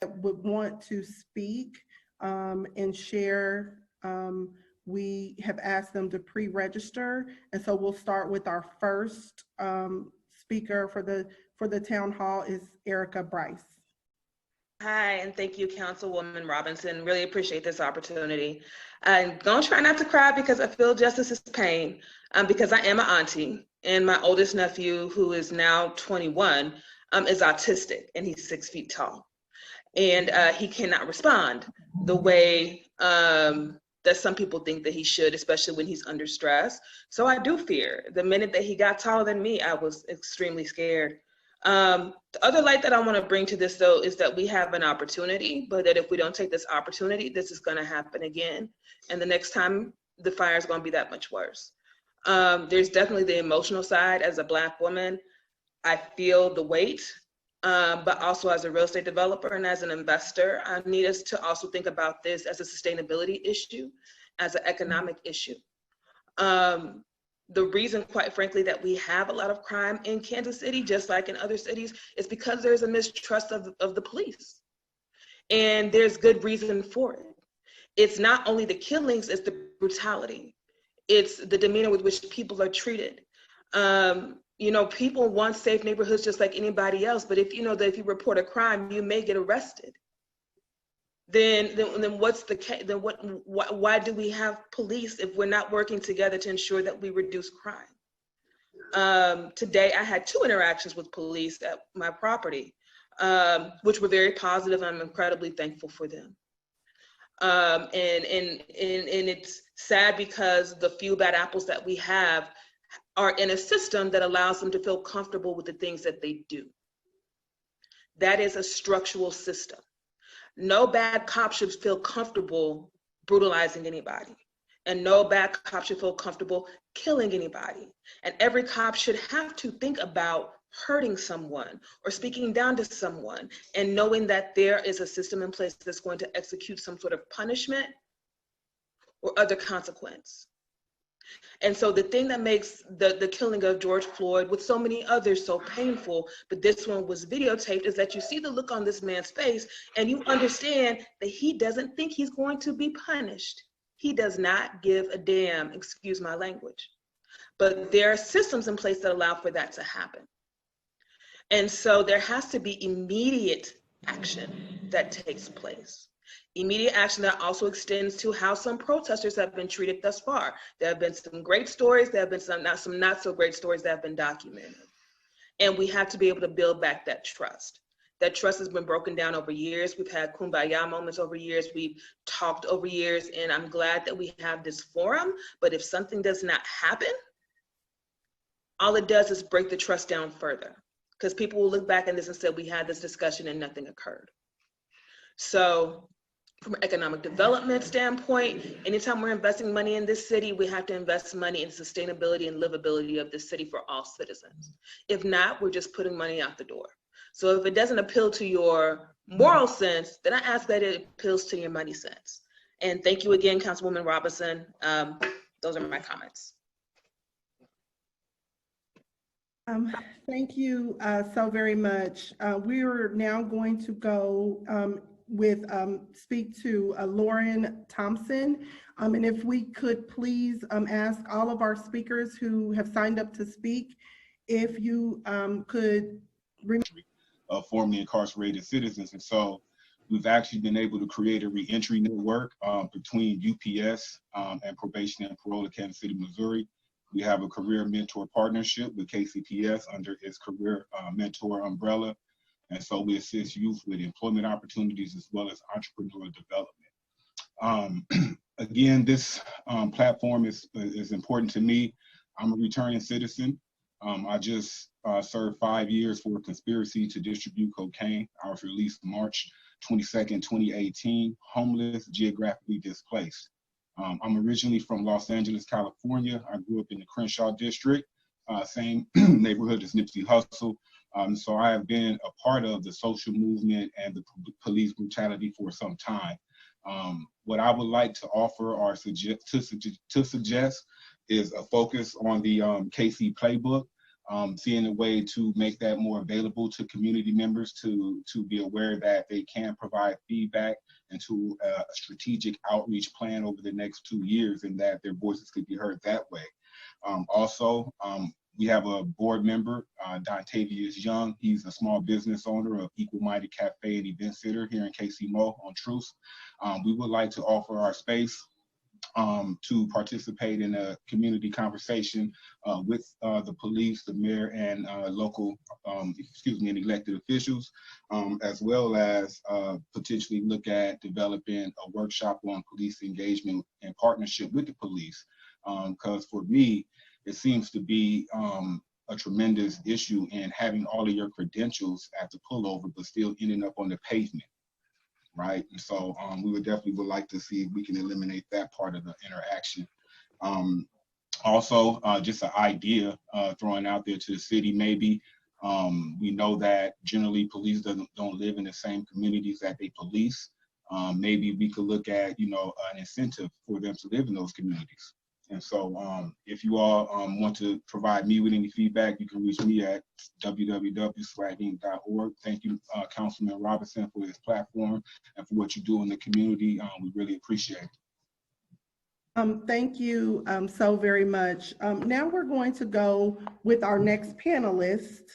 would want to speak and share, we have asked them to pre-register, and so we'll start with our first speaker for the town hall is Erica Bryce. Hi, and thank you, Councilwoman Robinson. Really appreciate this opportunity. I'm gonna try not to cry because I feel justice is pain, because I am an auntie, and my oldest nephew, who is now 21, is autistic, and he's 6 feet tall. And he cannot respond the way that some people think that he should, especially when he's under stress. So I do fear. The minute that he got taller than me, I was extremely scared. The other light that I want to bring to this, though, is that we have an opportunity, but that if we don't take this opportunity, this is going to happen again. And the next time, the fire is going to be that much worse. There's definitely the emotional side. As a Black woman, I feel the weight, but also as a real estate developer and as an investor, I need us to also think about this as a sustainability issue, as an economic issue. The reason, quite frankly, that we have a lot of crime in Kansas City, just like in other cities, is because there's a mistrust of the police. And there's good reason for it. It's not only the killings, it's the brutality. It's the demeanor with which people are treated. You know, people want safe neighborhoods just like anybody else, but if you know that if you report a crime, you may get arrested. Then what's the case? Then why do we have police if we're not working together to ensure that we reduce crime? Today, I had 2 interactions with police at my property, which were very positive. I'm incredibly thankful for them. And it's sad because the few bad apples that we have are in a system that allows them to feel comfortable with the things that they do. That is a structural system. No bad cop should feel comfortable brutalizing anybody, and no bad cop should feel comfortable killing anybody. And every cop should have to think about hurting someone or speaking down to someone and knowing that there is a system in place that's going to execute some sort of punishment or other consequence. And so the thing that makes the killing of George Floyd, with so many others, so painful, but this one was videotaped, is that you see the look on this man's face and you understand that he doesn't think he's going to be punished. He does not give a damn, excuse my language. But there are systems in place that allow for that to happen. And so there has to be immediate action that takes place. Immediate action that also extends to how some protesters have been treated thus far. There have been some great stories, there have been some not so great stories that have been documented. And we have to be able to build back that trust. That trust has been broken down over years. We've had kumbaya moments over years. We've talked over years, and I'm glad that we have this forum. But if something does not happen, all it does is break the trust down further, because people will look back at this and say, we had this discussion and nothing occurred. So from an economic development standpoint, anytime we're investing money in this city, we have to invest money in sustainability and livability of this city for all citizens. If not, we're just putting money out the door. So if it doesn't appeal to your moral sense, then I ask that it appeals to your money sense. And thank you again, Councilwoman Robinson. Those are my comments. Thank you so very much. We are now going to go speak to Lauren Thompson. And if we could please ask all of our speakers who have signed up to speak, if you could formerly incarcerated citizens. And so we've actually been able to create a reentry network between UPS and Probation and Parole of Kansas City, Missouri. We have a career mentor partnership with KCPS under its career mentor umbrella. And so we assist youth with employment opportunities as well as entrepreneurial development. Again, this platform is important to me. I'm a returning citizen. I just served 5 years for a conspiracy to distribute cocaine. I was released March 22nd, 2018, homeless, geographically displaced. I'm originally from Los Angeles, California. I grew up in the Crenshaw district, same neighborhood as Nipsey Hussle. So I have been a part of the social movement and the police brutality for some time. What I would like to offer or suggest is a focus on the KC playbook. seeing a way to make that more available to community members to be aware that they can provide feedback and to a strategic outreach plan over the next 2 years, and that their voices could be heard that way. Also, we have a board member, Dontavius Young. He's a small business owner of Equal Minded Cafe and Event Center here in KC-Mo on Truce. We would like to offer our space to participate in a community conversation with the police, the mayor, and local, and elected officials, as well as potentially look at developing a workshop on police engagement and partnership with the police. Because for me, it seems to be a tremendous issue in having all of your credentials at the pullover, but still ending up on the pavement, right? And so we would like to see if we can eliminate that part of the interaction. Also, just an idea throwing out there to the city, maybe we know that generally police don't live in the same communities that they police. Maybe we could look at, an incentive for them to live in those communities. And so if you all want to provide me with any feedback, you can reach me at www.swaginc.org. Thank you, Councilman Robinson, for this platform and for what you do in the community. We really appreciate it. Thank you so very much. Now we're going to go with our next panelist.